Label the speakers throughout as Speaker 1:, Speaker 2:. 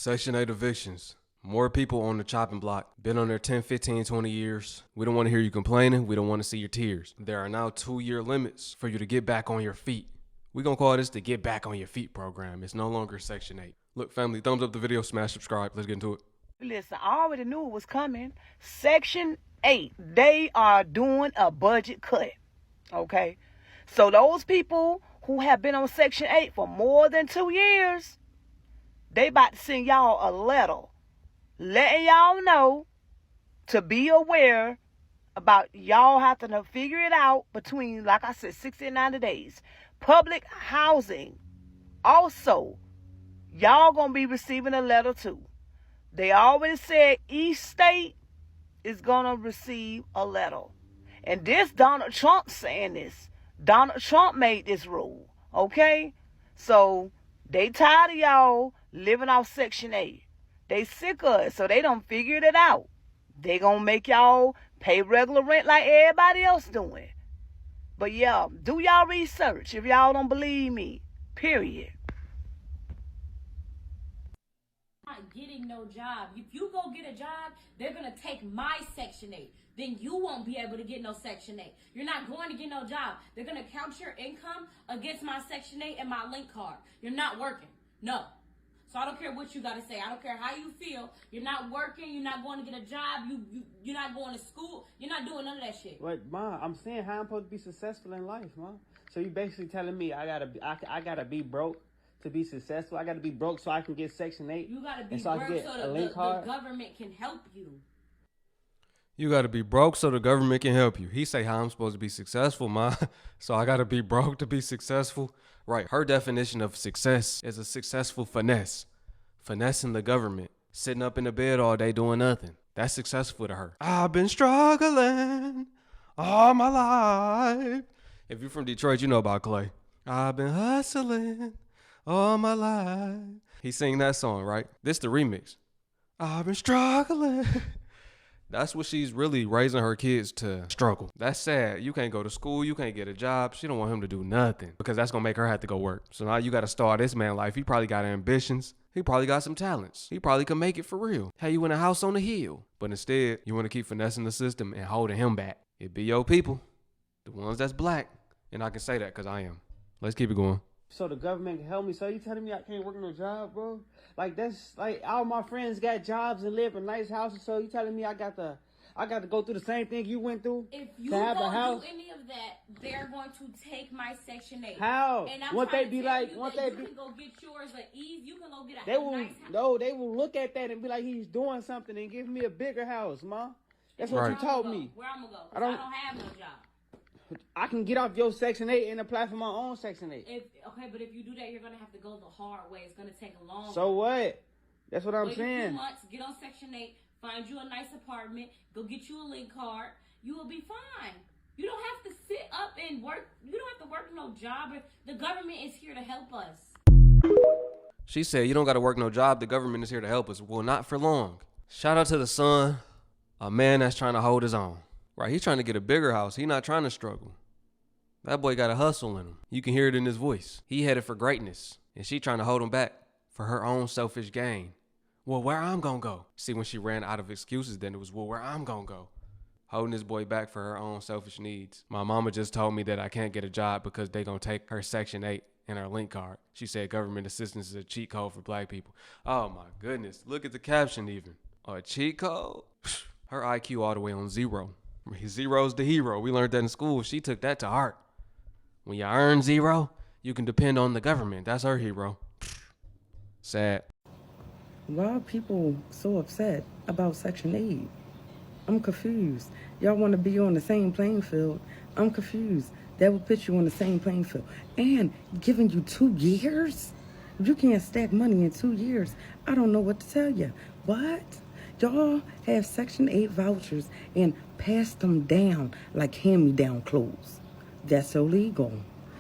Speaker 1: Section 8 evictions. More people on the chopping block. Been on there 10, 15, 20 years. We don't want to hear you complaining. We don't want to see your tears. There are now 2-year limits for you to get back on your feet. We're going to call this the Get Back on Your Feet program. It's no longer Section 8. Look, family, thumbs up the video, smash subscribe. Let's get into it.
Speaker 2: Listen, I already knew it was coming. Section 8, they are doing a budget cut. Okay? So those people who have been on Section 8 for more than 2 years, they about to send y'all a letter letting y'all know to be aware about y'all have to figure it out between, like I said, 60 and 90 days. Public housing. Also, y'all going to be receiving a letter too. They already said each state is going to receive a letter. And this Donald Trump saying this. Donald Trump made this rule. Okay? So, they tired of y'all living off Section 8. They sick of it, so they done figured it out. They gonna make y'all pay regular rent like everybody else doing. But yeah, do y'all research if y'all don't believe me. Period.
Speaker 3: Not getting no job. If you go get a job, they're gonna take my Section 8. Then you won't be able to get no Section 8. You're not going to get no job. They're gonna count your income against my Section 8 and my link card. You're not working. No. So I don't care what you got to say. I don't care how you feel. You're not working. You're not going to get a job. You're not going to school. You're not doing none of that shit.
Speaker 4: But Ma, I'm saying how I'm supposed to be successful in life, Ma. So you basically telling me I gotta be broke to be successful. I gotta be broke so I can get Section 8.
Speaker 3: You gotta be
Speaker 4: so
Speaker 3: broke so the government can help you.
Speaker 1: You got to be broke so the government can help you. He say how I'm supposed to be successful, ma. So I got to be broke to be successful. Right. Her definition of success is a successful finesse. Finessing the government. Sitting up in the bed all day doing nothing. That's successful to her. I've been struggling all my life. If you're from Detroit, you know about Clay. I've been hustling all my life. He sang that song, right? This the remix. I've been struggling. That's what she's really raising her kids to struggle. That's sad. You can't go to school. You can't get a job. She don't want him to do nothing because that's going to make her have to go work. So now you got to start this man life. He probably got ambitions. He probably got some talents. He probably can make it for real. Have you in a house on the hill. But instead, you want to keep finessing the system and holding him back. It be your people, the ones that's black. And I can say that because I am. Let's keep it going.
Speaker 4: So the government can help me. So you telling me I can't work no job, bro? Like that's like all my friends got jobs and live in nice houses. So you telling me I got to go through the same thing you went through?
Speaker 3: If you
Speaker 4: to have
Speaker 3: don't
Speaker 4: a house?
Speaker 3: do any of that, they're going to take my Section 8.
Speaker 4: How?
Speaker 3: And I'm
Speaker 4: Won't they
Speaker 3: trying to
Speaker 4: be
Speaker 3: tell
Speaker 4: like?
Speaker 3: you
Speaker 4: Won't
Speaker 3: that
Speaker 4: they be?
Speaker 3: you can go get yours at ease. You can go get
Speaker 4: They
Speaker 3: a
Speaker 4: will.
Speaker 3: nice house.
Speaker 4: No, they will look at that and be like, he's doing something and give me a bigger house, ma. That's what
Speaker 1: Right.
Speaker 4: you told me.
Speaker 3: Where I'm gonna go?
Speaker 4: I don't
Speaker 3: have no job.
Speaker 4: I can get off your Section 8 and apply for my own Section 8.
Speaker 3: But if you do that, you're gonna have to go the hard way. It's gonna take a long.
Speaker 4: So what? That's what I'm
Speaker 3: Wait a
Speaker 4: saying.
Speaker 3: few months, get on Section 8, find you a nice apartment, go get you a link card. You will be fine. You don't have to sit up and work. You don't have to work no job. The government is here to help us.
Speaker 1: She said, you don't got to work no job. The government is here to help us. Well, not for long. Shout out to the son, a man that's trying to hold his own. Right, he's trying to get a bigger house. He's not trying to struggle. That boy got a hustle in him. You can hear it in his voice. He headed for greatness, and she trying to hold him back for her own selfish gain. Well, where I'm gonna go? See, when she ran out of excuses, then it was, well, where I'm gonna go? Holding this boy back for her own selfish needs. My mama just told me that I can't get a job because they gonna take her Section 8 and her link card. She said government assistance is a cheat code for black people. Oh my goodness, look at the caption even. A cheat code? Her IQ all the way on 0. Zero's the hero. We learned that in school. She took that to heart. When you earn 0, you can depend on the government. That's her hero. Sad.
Speaker 5: Why are people so upset about Section 8? I'm confused. Y'all want to be on the same playing field. I'm confused. That would put you on the same playing field. And giving you 2 years? You can't stack money in 2 years. I don't know what to tell you. What? Y'all have Section 8 vouchers and pass them down like hand-me-down clothes. That's illegal.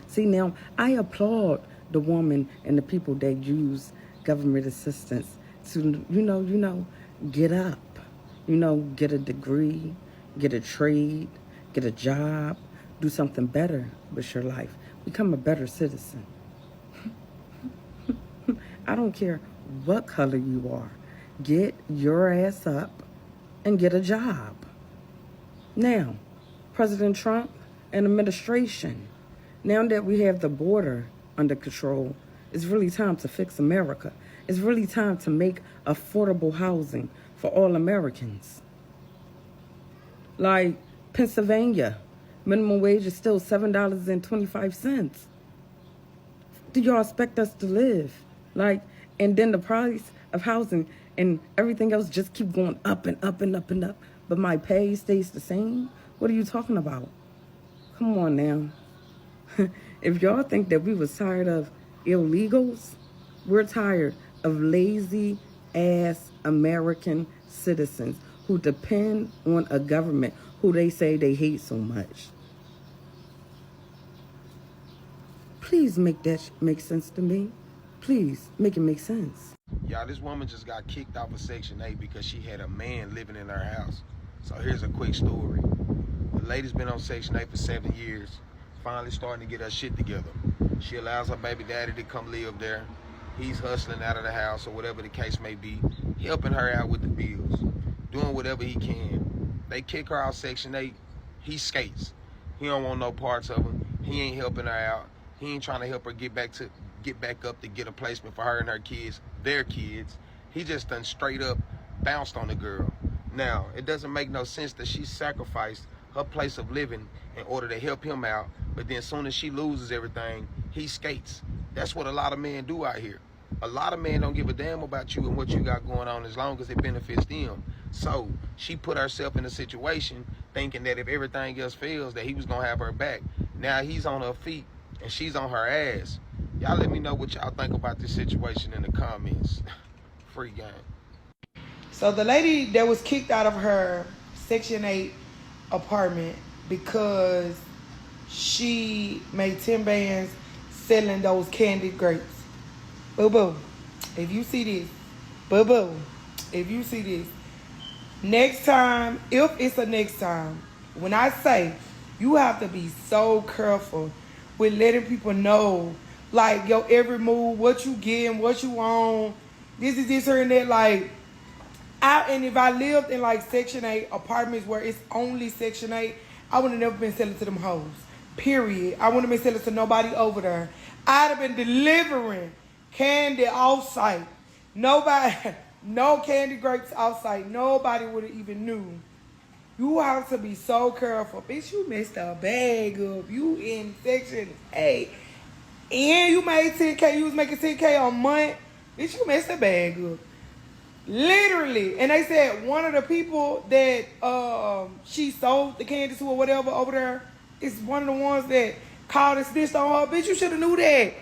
Speaker 5: See, now, I applaud the woman and the people that use government assistance to, get up. Get a degree, get a trade, get a job, do something better with your life. Become a better citizen. I don't care what color you are. Get your ass up and get a job. Now, President Trump and administration, now that we have the border under control, it's really time to fix America. It's really time to make affordable housing for all Americans. Like Pennsylvania, minimum wage is still $7.25. Do y'all expect us to live? And then the price of housing and everything else just keep going up and up and up and up, but my pay stays the same? What are you talking about? Come on now. If y'all think that we was tired of illegals, we're tired of lazy ass American citizens who depend on a government who they say they hate so much. Please make that make sense to me. Please make it make sense.
Speaker 6: Y'all, this woman just got kicked off of Section 8 because she had a man living in her house. So here's a quick story. The lady's been on Section 8 for 7 years, finally starting to get her shit together. She allows her baby daddy to come live there. He's hustling out of the house or whatever the case may be, helping her out with the bills, doing whatever he can. They kick her out Section 8. He skates. He don't want no parts of her. He ain't helping her out. He ain't trying to help her get back up to get a placement for her and her kids, their kids. He just done straight up bounced on the girl. Now, it doesn't make no sense that she sacrificed her place of living in order to help him out, but then as soon as she loses everything, he skates. That's what a lot of men do out here. A lot of men don't give a damn about you and what you got going on as long as it benefits them. So she put herself in a situation thinking that if everything else fails, that he was gonna have her back. Now he's on her feet and she's on her ass. Y'all let me know what y'all think about this situation in the comments. Free game.
Speaker 2: So the lady that was kicked out of her Section 8 apartment because she made 10 bands selling those candied grapes. Boo-boo, if you see this, boo-boo, if you see this, next time, if it's a next time, when I say you have to be so careful with letting people know, like, your every move, what you getting, what you on, this is this, her, and that, and if I lived in, Section 8 apartments where it's only Section 8, I would have never been selling to them hoes, period. I wouldn't have been selling to nobody over there. I'd have been delivering candy off-site. Nobody, no candy grapes off-site. Nobody would have even knew. You have to be so careful. Bitch, you messed a bag up. You in Section 8. And you made 10K. You was making 10K a month. Bitch, you messed a bag up. Literally. And they said one of the people that she sold the candy to or whatever over there is one of the ones that called and snitched on her. Bitch, you should have knew that.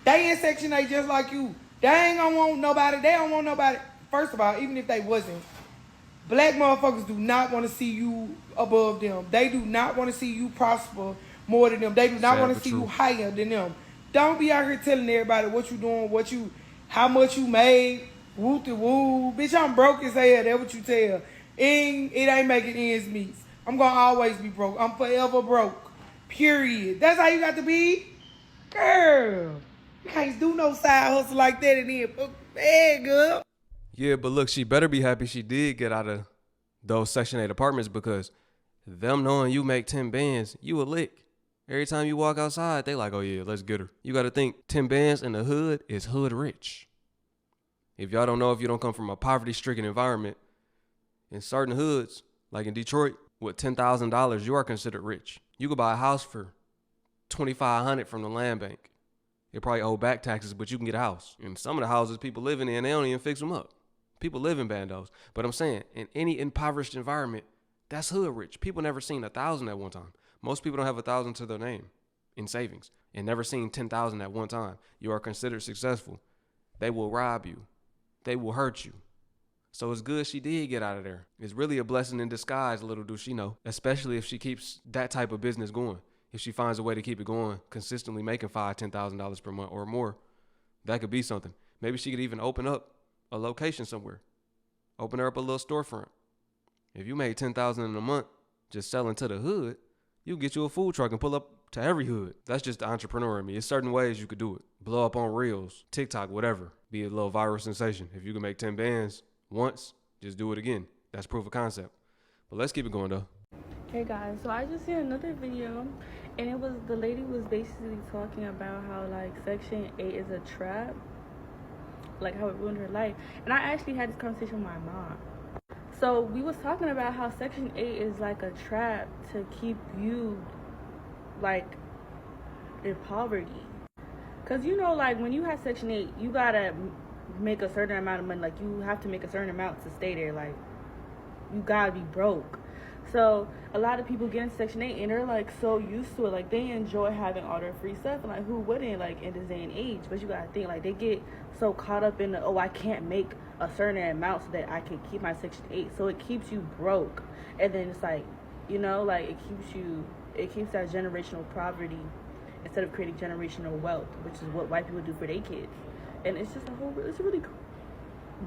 Speaker 2: They in Section 8 just like you. They ain't gonna want nobody. They don't want nobody. First of all, even if they wasn't, black motherfuckers do not want to see you above them. They do not want to see you prosper more than them. They do not want to see you higher than them. Don't be out here telling everybody what you doing, how much you made, woo-de-woo. Bitch, I'm broke as hell. That's what you tell. It ain't making ends meet. I'm going to always be broke. I'm forever broke. Period. That's how you got to be? Girl, you can't do no side hustle like that and then fuck bag up.
Speaker 1: Yeah, but look, she better be happy she did get out of those Section 8 apartments because them knowing you make 10 bands, you a lick. Every time you walk outside, they like, oh yeah, let's get her. You got to think 10 bands in the hood is hood rich. If y'all don't know, if you don't come from a poverty-stricken environment, in certain hoods, like in Detroit, with $10,000, you are considered rich. You could buy a house for $2,500 from the land bank. You probably owe back taxes, but you can get a house. And some of the houses people living in, they don't even fix them up. People live in bandos. But I'm saying, in any impoverished environment, that's hood rich. People never seen 1,000 at one time. Most people don't have 1,000 to their name in savings and never seen 10,000 at one time. You are considered successful. They will rob you. They will hurt you. So it's good she did get out of there. It's really a blessing in disguise, little do she know, especially if she keeps that type of business going. If she finds a way to keep it going, consistently making $5,000, $10,000 per month or more, that could be something. Maybe she could even open up a location somewhere. Open her up a little storefront. If you made $10,000 in a month just selling to the hood, you get you a food truck and pull up to every hood. That's just the entrepreneur in me. It's certain ways you could do it. Blow up on Reels, TikTok, whatever. be a little viral sensation. If you can make 10 bands once, just do it again. That's proof of concept. But let's keep it going though.
Speaker 7: Hey guys, so I just seen another video, and it was the lady was basically talking about how like Section 8 is a trap, like how it ruined her life. And I actually had this conversation with my mom. So we was talking about how Section 8 is like a trap to keep you like in poverty. Cause you know, like when you have Section 8, you gotta make a certain amount of money. Like you have to make a certain amount to stay there. Like you gotta be broke. So a lot of people get in Section 8 and they're like so used to it. Like they enjoy having all their free stuff, and like who wouldn't, like in this day and age? But you gotta think, like they get so caught up in the, oh, I can't make a certain amount so that I can keep my Section 8. So it keeps you broke. And then it's like, you know, like it keeps that generational poverty instead of creating generational wealth, which is what white people do for their kids. And it's just it's a really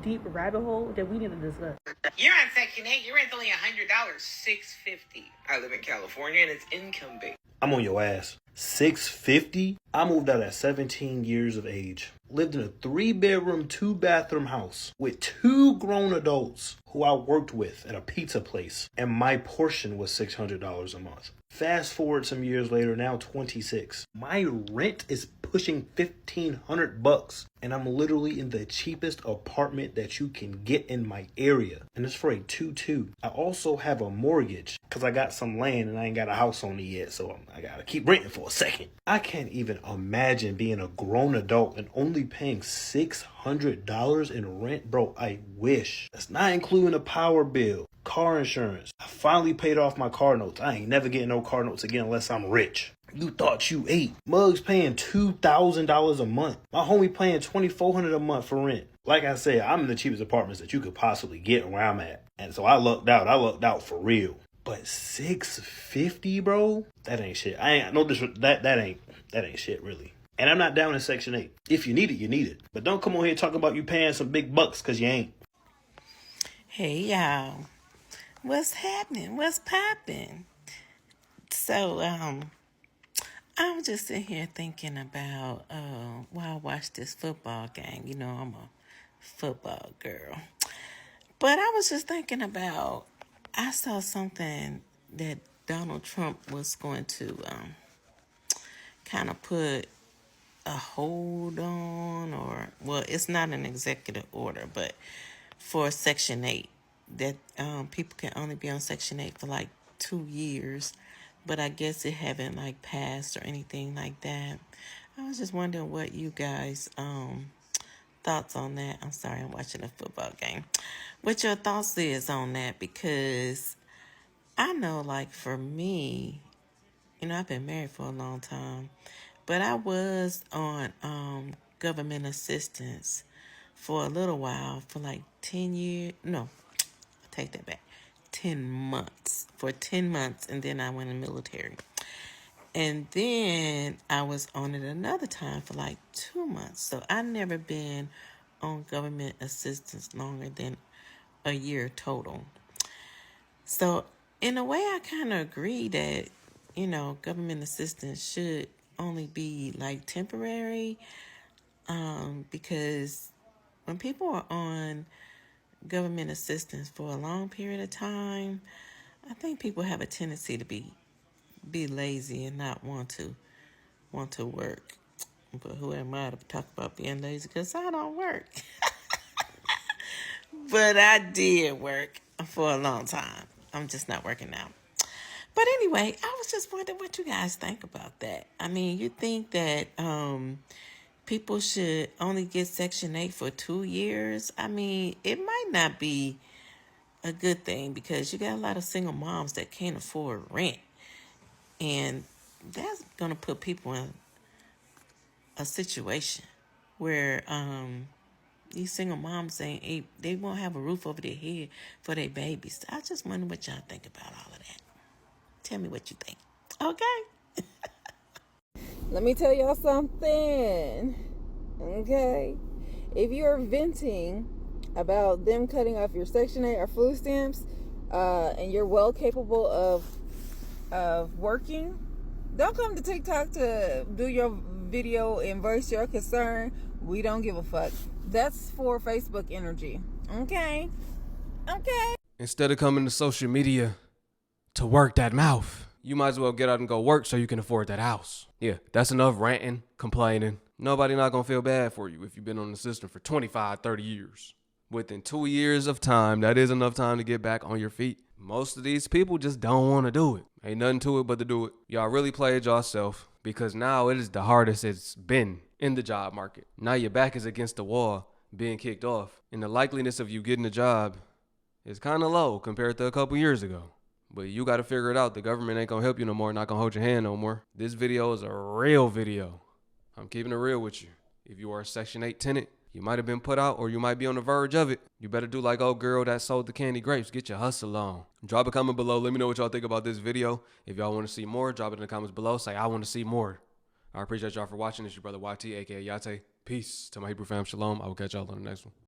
Speaker 7: deep rabbit hole that we need to discuss.
Speaker 8: You're on Section 8. Your rent's only $100, $650. I live in California and it's income based.
Speaker 9: I'm on your ass. $650? I moved out at 17 years of age. Lived in a 3-bedroom, 2-bathroom house with 2 grown adults who I worked with at a pizza place. And my portion was $600 a month. Fast forward some years later, now 26. My rent is pushing $1,500, and I'm literally in the cheapest apartment that you can get in my area, and it's for a 2-2. I also have a mortgage because I got some land and I ain't got a house on it yet, so I gotta keep renting for a second. I can't even imagine being a grown adult and only paying $600 in rent, bro. I wish. That's not including a power bill, car insurance. I finally paid off my car notes. I ain't never getting no car notes again unless I'm rich. You thought you ate. Mug's paying $2,000 a month. My homie paying $2,400 a month for rent. Like I said, I'm in the cheapest apartments that you could possibly get where I'm at. And so I lucked out. I lucked out for real. But $650, bro? That ain't shit. I ain't no that ain't shit really. And I'm not down in Section 8. If you need it, you need it. But don't come on here talking about you paying some big bucks because you ain't.
Speaker 10: Hey y'all. What's happening? What's popping? So, I was just sitting here thinking about while I watched this football game. You know, I'm a football girl. But I was just thinking about, I saw something that Donald Trump was going to kind of put a hold on, or, well, it's not an executive order, but for Section 8, that people can only be on Section 8 for like 2 years. But I guess it haven't like passed or anything like that. I was just wondering what you guys thoughts on that. I'm sorry, I'm watching a football game. What your thoughts is on that, because I know, like, for me, you know, I've been married for a long time, but I was on government assistance for a little while, for like 10 years. No, I take that back. 10 months. For 10 months, and then I went in the military. And then I was on it another time for like 2 months. So I never been on government assistance longer than a year total. So in a way, I kind of agree that, you know, government assistance should only be like temporary, because when people are on government assistance for a long period of time, I think people have a tendency to be lazy and not want to work. But who am I to talk about being lazy? Because I don't work. But I did work for a long time. I'm just not working now. But anyway, I was just wondering what you guys think about that. I mean, you think that people should only get Section 8 for 2 years? I mean, it might not be a good thing, because you got a lot of single moms that can't afford rent. And that's going to put people in a situation where these single moms they won't have a roof over their head for their babies. I just wonder what y'all think about all of that. Tell me what you think. Okay?
Speaker 11: Let me tell y'all something. Okay? If you're venting about them cutting off your Section 8 or food stamps, and you're well capable of working, Don't come to TikTok to do your video and voice your concern. We don't give a fuck. That's for Facebook energy. Okay? Okay?
Speaker 1: Instead of coming to social media to work that mouth, you might as well get out and go work so you can afford that house. Yeah, that's enough ranting, complaining. Nobody not gonna feel bad for you if you've been on the system for 25, 30 years. Within 2 years of time, that is enough time to get back on your feet. Most of these people just don't want to do it. Ain't nothing to it but to do it. Y'all really played yourself because now it is the hardest it's been in the job market. Now your back is against the wall, being kicked off. And the likeliness of you getting a job is kind of low compared to a couple years ago. But you got to figure it out. The government ain't going to help you no more, not going to hold your hand no more. This video is a real video. I'm keeping it real with you. If you are a Section 8 tenant, you might have been put out or you might be on the verge of it. You better do like old girl that sold the candy grapes. Get your hustle on. Drop a comment below. Let me know what y'all think about this video. If y'all want to see more, drop it in the comments below. Say, I want to see more. I appreciate y'all for watching. It's your brother YT, aka Yate. Peace to my Hebrew fam. Shalom. I will catch y'all on the next one.